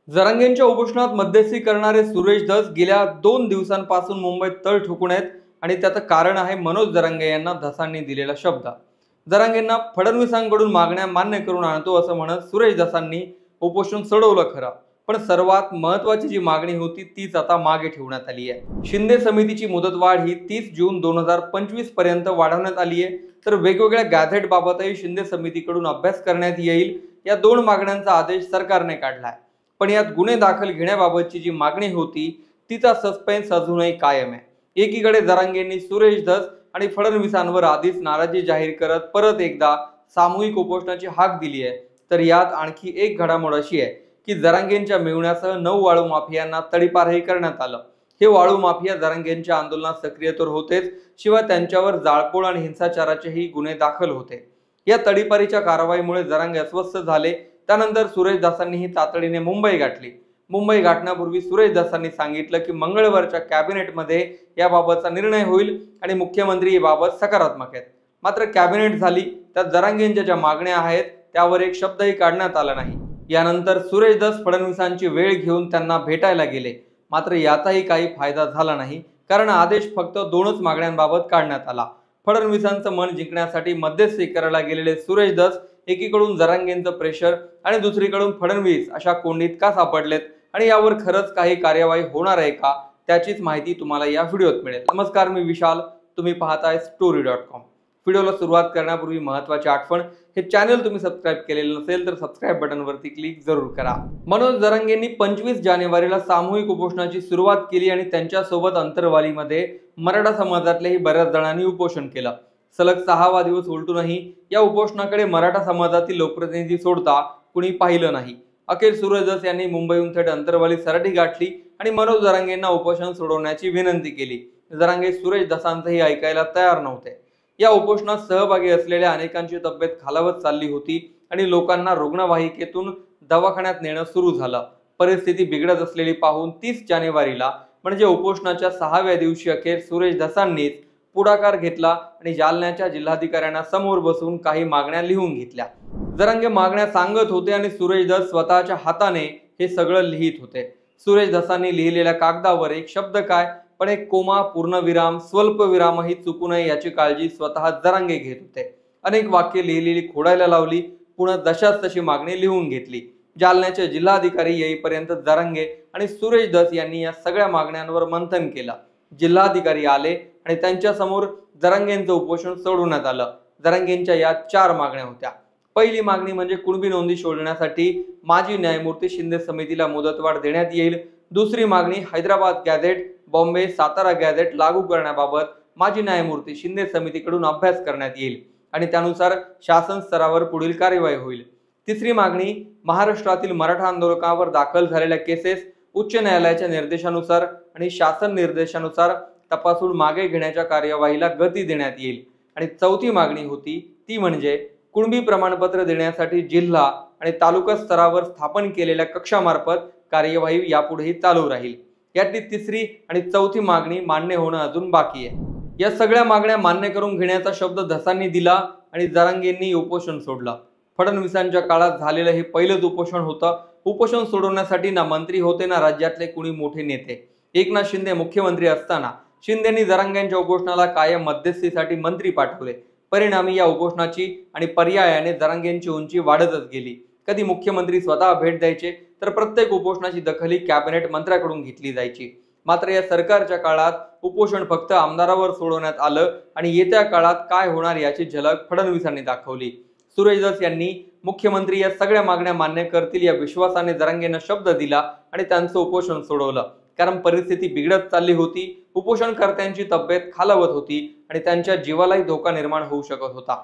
जरांगेंच्या उपोषणात मध्यस्थी करणारे सुरेश धस गेल्या 2 दिवसांपासून मुंबईत तळ ठोकून आहेत आणि त्याचं कारण आहे मनोज जरांगे यांना धसांनी दिलेला शब्द। जरांगेंना फडणवीसांकडून मागण्या मान्य करून आणतो असं म्हणत सुरेश धसांनी उपोषण सोडवलं खरं, पण सर्वात महत्त्वाची जी मागणी होती तीच आता मागे ठेवण्यात आली आहे। शिंदे समितीची मुदतवाढ ही 30 जून 2025 पर्यंत वाढवण्यात आली आहे, तर वेगवेगळ्या गॅझेट बाबतही शिंदे समितीकडून अभ्यास करण्यात येईल। या 2 मागण्यांचा आदेश सरकारने काढला आहे, पण यात गुन्हे दाखल घेण्याबाबतची जी मागणी होती तिचा सस्पेन्स अजूनही कायम आहे। एकीकडे जरांगेंनी सुरेश धस आणि फडणवीसांवर आधीच नाराजी जाहीर करत परत एकदा सामूहिक उपोषणाची हाक दिली आहे, तर यात आणखी एक घडामोड अशी आहे की जरांगेंच्या मिळवण्यासह 9 वाळू माफियांना तडीपारही करण्यात आलं। हे वाळू माफिया जरांगेंच्या आंदोलनात सक्रिय तर होतेच, शिवाय त्यांच्यावर जाळपोळ आणि हिंसाचाराचेही गुन्हे दाखल होते। या तडीपारीच्या कारवाईमुळे जरांगे अस्वस्थ झाले। त्यानंतर सुरेश धसांनीही तातडीने मुंबई गाठली। मुंबई गाठण्यापूर्वी सुरेश धसांनी सांगितलं की मंगळवारच्या कॅबिनेटमध्ये याबाबतचा निर्णय होईल आणि मुख्यमंत्री याबाबत सकारात्मक आहेत। मात्र कॅबिनेट झाली, त्यात जरांगेंच्या ज्या मागण्या आहेत त्यावर एक शब्दही काढण्यात आला नाही। यानंतर सुरेश धस फडणवीसांची वेळ घेऊन त्यांना भेटायला गेले, मात्र याचाही काही फायदा झाला नाही, कारण आदेश फक्त 2च मागण्यांबाबत काढण्यात आला। फडणवीसांचं मन जिंकण्यासाठी मध्यस्थी करायला गेलेले सुरेश धस एकीकडून जरांगेंचं प्रेशर आणि दुसरीकडून फडणवीस अशा कोंडीत का सापडलेत आणि यावर खरंच काही कार्यवाही होणार आहे का, त्याचीच माहिती तुम्हाला या व्हिडिओत मिळेल। नमस्कार, मी विशाल, तुम्ही पाहताय story.com। व्हिडिओला सुरुवात करण्यापूर्वी महत्त्वाची आठवण, हे चॅनल तुम्ही सबस्क्राइब केलेलं नसेल तर सबस्क्राइब बटनवरती क्लिक जरूर करा। मनोज जरांगेंनी 25 जानेवारीला सामूहिक उपोषणाची सुरुवात केली आणि त्यांच्यासोबत अंतरवालीमध्ये मराठा समाजातल्याही बऱ्याच जणांनी उपोषण केलं। सलग 6वा दिवस उलटूनही या उपोषणाकडे मराठा समाजातील लोकप्रतिनिधी सोडता कुणी पाहिलं नाही। अखेर सुरेश धस यांनी मुंबईहून थेट अंतरवाली सराटी गाठली आणि मनोज जरांगेंना उपोषण सोडवण्याची विनंती केली। जरांगे सुरेश धसांचंही ऐकायला तयार नव्हते। या उपोषणात सहभागी असलेल्या अनेकांची तब्येत खालावत चालली होती आणि लोकांना रुग्णवाहिकेतून दवाखान्यात नेणं सुरू झालं। परिस्थिती बिघडत असलेली पाहून 30 जानेवारीला म्हणजे उपोषणाच्या 6व्या दिवशी अखेर सुरेश धसांनीच पुढाकार घेतला आणि जालन्याच्या जिल्हाधिकाऱ्यांना समोर बसवून काही मागण्या लिहून घेतल्या। जरांगे मागण्या सांगत होते आणि सुरेश धस स्वतःच्या हाताने हे सगळं लिहित होते। सुरेश धसांनी लिहिलेल्या कागदावर एक शब्द काय, पण एक कोमा, पूर्णविराम, स्वल्पविरामही चुकू नये याची काळजी स्वतः जरांगे घेत होते। अनेक वाक्य लिहिलेली खोडायला लावली, पुन्हा जशाच तशी मागणी लिहून घेतली। जालन्याचे जिल्हाधिकारी येईपर्यंत जरांगे आणि सुरेश धस यांनी या सगळ्या मागण्यांवर मंथन केलं। जिल्हाधिकारी आले आणि त्यांच्या समोर जरांगेंचं उपोषण सोडवण्यात आलं। जरांगेंच्या या 4 मागण्या होत्या। पहिली मागणी म्हणजे कुणबी नोंदी शोधण्यासाठी माजी न्यायमूर्ती शिंदे समितीला मुदतवाढ देण्यात येईल। दुसरी मागणी हैदराबाद गॅझेट, बॉम्बे, सातारा गॅझेट लागू करण्याबाबत माजी न्यायमूर्ती शिंदे समितीकडून अभ्यास करण्यात येईल आणि त्यानुसार शासन स्तरावर पुढील कार्यवाही होईल। तिसरी मागणी महाराष्ट्रातील मराठा आंदोलकांवर दाखल झालेल्या केसेस उच्च न्यायालयाच्या निर्देशानुसार आणि शासन निर्देशानुसार तपासून मागे घेण्याच्या कार्यवाहीला गती देण्यात येईल। आणि चौथी मागणी होती ती म्हणजे कुणबी प्रमाणपत्र देण्यासाठी जिल्हा आणि तालुका स्तरावर स्थापन केलेल्या कक्षामार्फत कार्यवाही यापुढेही चालू राहील। यातली तिसरी आणि चौथी मागणी मान्य होणं अजून बाकी आहे। या सगळ्या मागण्या मान्य करून घेण्याचा शब्द धसांनी दिला आणि जरांगेंनी उपोषण सोडलं। फडणवीसांच्या काळात झालेलं हे पहिलंच उपोषण होतं। उपोषण सोडवण्यासाठी ना मंत्री होते ना राज्यातले कुणी मोठे नेते। एकनाथ शिंदे मुख्यमंत्री असताना शिंदेंनी जरांगेंच्या उपोषणाला कायम मध्यस्थीसाठी मंत्री पाठवले। परिणामी या उपोषणाची आणि पर्यायाने जरांगेंची उंची वाढतच गेली। कधी मुख्यमंत्री स्वतः भेट द्यायचे, तर प्रत्येक उपोषणाची दखल ही कॅबिनेट मंत्र्याकडून घेतली जायची। मात्र या सरकारच्या काळात उपोषण फक्त आमदारावर सोडवण्यात आलं आणि येत्या काळात काय होणार याची झलक फडणवीसांनी दाखवली। सुरेश धस यांनी मुख्यमंत्री या सगळ्या मागण्या मान्य करतील या विश्वासाने जरांगेंना शब्द दिला आणि त्यांचं उपोषण सोडवलं, कारण परिस्थिती बिघडत चालली होती। उपोषणकर्त्यांची तब्येत खालावत होती आणि त्यांच्या जीवालाही धोका निर्माण होऊ शकत होता।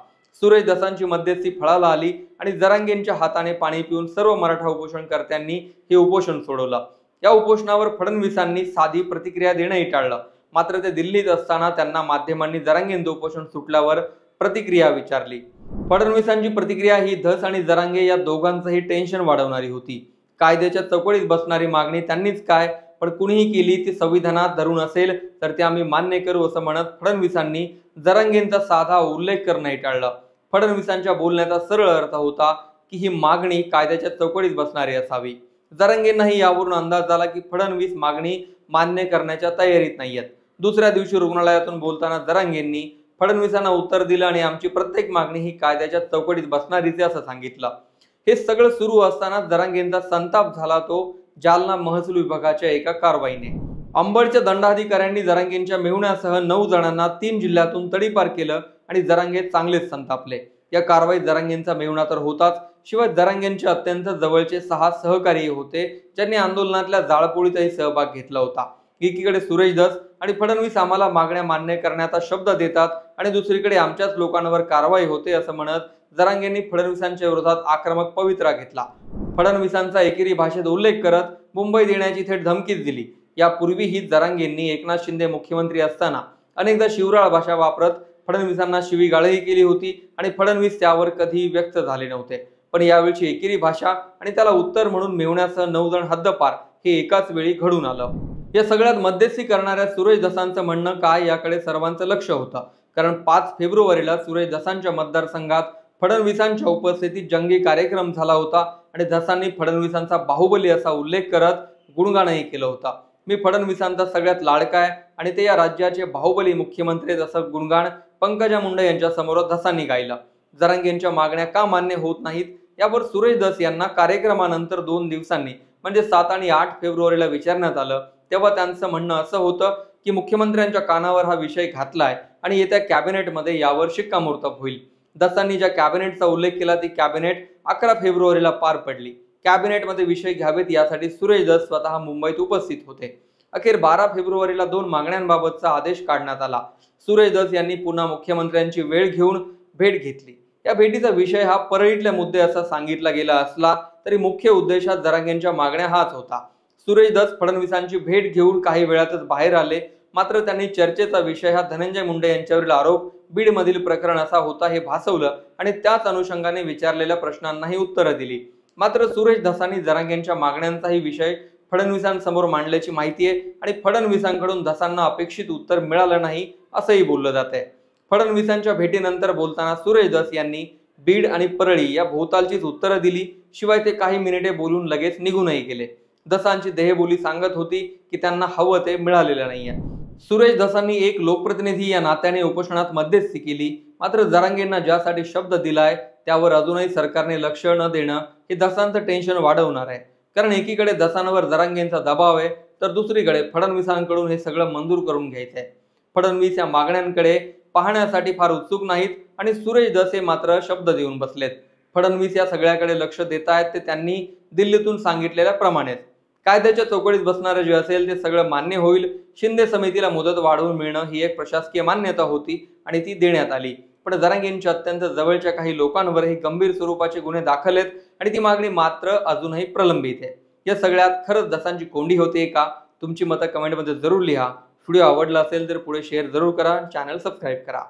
सुरेश धसांची मध्यस्थी फळाला आली आणि जरांगेंच्या हाताने पाणी पिऊन सर्व मराठा उपोषणकर्त्यांनी हे उपोषण सोडवलं। या उपोषणावर फडणवीसांनी साधी प्रतिक्रिया देणंही टाळलं, मात्र ते दिल्लीत असताना त्यांना माध्यमांनी जरांगेंचं उपोषण सुटल्यावर प्रतिक्रिया विचारली। फडणवीसांची प्रतिक्रिया ही धस आणि जरांगे या दोघांचंही टेन्शन वाढवणारी होती। कायद्याच्या चौकटीत बसणारी मागणी त्यांनीच काय, पण कुणीही केली ती संविधानात धरून असेल तर ते आम्ही मान्य करू असं म्हणत फडणवीसांनी जरांगेंचा साधा उल्लेख करणंही टाळलं। फडणवीसांच्या बोलण्याचा सरळ अर्थ होता की ही मागणी कायद्याच्या चौकटीत बसणारी असावी। जरांगेंनाही यावरून अंदाज झाला की फडणवीस मागणी मान्य करण्याच्या तयारीत नाहीयेत। दुसऱ्या दिवशी रुग्णालयातून बोलताना जरांगेंनी फडणवीसांना उत्तर दिलं आणि आमची प्रत्येक मागणी ही कायद्याच्या चौकटीत बसणारीच असं सांगितलं। हे सगळं सुरू असताना जरांगेंचा संताप झाला तो जालना महसूल विभागाच्या एका कारवाईने। अंबडच्या दंडाधिकाऱ्यांनी जरांगेंच्या मेहुण्यासह 9 जणांना 3 जिल्ह्यातून तडीपार केलं आणि जरांगे चांगलेच संतापले। या कारवाईत जरांगेंचा मेहुणा तर होताच, शिवाय जरांगेंचे अत्यंत जवळचे 6 सहकारी होते ज्यांनी आंदोलनातल्या जाळपोळीतही सहभाग घेतला होता। एकीकडे सुरेश धस आणि फडणवीस आम्हाला मागण्या मान्य करण्याचा शब्द देतात आणि दुसरीकडे आमच्याच लोकांवर कारवाई होते असं म्हणत जरांगेंनी फडणवीसांच्या विरोधात आक्रमक पवित्रा घेतला। फडणवीसांचा एकेरी भाषेत उल्लेख करत मुंबई देण्याची थेट धमकीच दिली। यापूर्वीही जरांगेंनी एकनाथ शिंदे मुख्यमंत्री असताना अनेकदा शिवराळ भाषा वापरत फडणवीसांना शिवीगाळही केली होती आणि फडणवीस त्यावर कधीही व्यक्त झाले नव्हते। पण यावेळची एकेरी भाषा आणि त्याला उत्तर म्हणून मेहुण्यासह 9 जण हद्दपार हे एकाच वेळी घडून आलं। या सगळ्यात मध्यस्थी करणाऱ्या सुरेश धसांचं म्हणणं काय याकडे सर्वांचं लक्ष होतं, कारण 5 फेब्रुवारीला सुरेश धसांच्या मतदारसंघात फडणवीसांच्या उपस्थितीत जंगी कार्यक्रम झाला होता आणि धसांनी फडणवीसांचा बाहुबली असा उल्लेख करत गुणगानही केलं होता। मी फडणवीसांचा सगळ्यात लाडका आहे आणि ते या राज्याचे बाहुबली मुख्यमंत्री असं गुणगान पंकजा मुंडे यांच्या समोर धसांनी गायलं। जरांगेंच्या मागण्या का मान्य होत नाहीत यावर सुरेश धस यांना कार्यक्रमानंतर 2 दिवसांनी म्हणजे 7 आणि 8 फेब्रुवारीला विचारण्यात आलं, तेव्हा त्यांचं म्हणणं असं होतं की मुख्यमंत्र्यांच्या कानावर हा विषय घातलाय आणि येत्या कॅबिनेटमध्ये यावर शिक्कामोर्तब होईल। धसांनी ज्या कॅबिनेटचा उल्लेख केला ती कॅबिनेट 11 फेब्रुवारीला पार पडली। कॅबिनेटमध्ये विषय घ्यावेत यासाठी सुरेश धस स्वतः मुंबईत उपस्थित होते। अखेर 12 फेब्रुवारीला 2 मागण्यांबाबतचा आदेश काढण्यात आला। सुरेश धस यांनी पुन्हा मुख्यमंत्र्यांची वेळ घेऊन भेट घेतली। या भेटीचा विषय हा परळीतले मुद्दे असा सांगितला गेला असला तरी मुख्य उद्देशात जरांगेंच्या मागण्या हाच होता। सुरेश धस फडणवीसांची भेट घेऊन काही वेळातच बाहेर आले, मात्र त्यांनी चर्चेचा विषय हा धनंजय मुंडे यांच्यावरील आरोप बीडमधील प्रकरण असा होता हे भासवलं आणि त्याच अनुषंगाने विचारलेल्या प्रश्नांनाही उत्तरं दिली। मात्र सुरेश धसांनी जरांगेंच्या मागण्यांचाही विषय फडणवीसांसमोर मांडल्याची माहिती आहे आणि फडणवीसांकडून धसांना अपेक्षित उत्तर मिळालं नाही असंही बोललं जात आहे। फडणवीसांच्या भेटीनंतर बोलताना सुरेश धस यांनी बीड आणि परळी या भोवतालचीच उत्तरं दिली, शिवाय ते काही मिनिटे बोलून लगेच निघूनही गेले। धसांची देहबोली सांगत होती की त्यांना हवं ते मिळालेलं नाहीये। सुरेश धसांनी एक लोकप्रतिनिधी या नात्याने उपोषणात मध्यस्थी केली, मात्र जरांगेंना ज्यासाठी शब्द दिलाय त्यावर अजूनही सरकारने लक्ष न देणं हे धसांचं टेन्शन वाढवणार आहे। कारण एकीकडे धसांवर जरांगेंचा दबाव आहे तर दुसरीकडे फडणवीसांकडून हे सगळं मंजूर करून घ्यायचंय। फडणवीस या मागण्यांकडे पाहण्यासाठी फार उत्सुक नाहीत आणि सुरेश धस हे मात्र शब्द देऊन बसलेत। फडणवीस या सगळ्याकडे लक्ष देत आहेत ते त्यांनी दिल्लीतून सांगितलेल्या प्रमाणेच। कायद्याच्या चौकटीत बसणारं जे असेल ते सगळं मान्य होईल। शिंदे समितीला मुदत वाढवून मिळणं ही एक प्रशासकीय मान्यता होती आणि ती देण्यात आली, पण जरांगेंच्या अत्यंत जवळच्या काही लोकांवरही गंभीर स्वरूपाचे गुन्हे दाखल आहेत आणि ती मागणी मात्र अजूनही प्रलंबित आहे। या सगळ्यात खरंच धसांची कोंडी होते का? तुमची मतं कमेंटमध्ये जरूर लिहा। व्हिडिओ आवडला असेल तर पुढे शेअर जरूर करा, चॅनल सबस्क्राईब करा।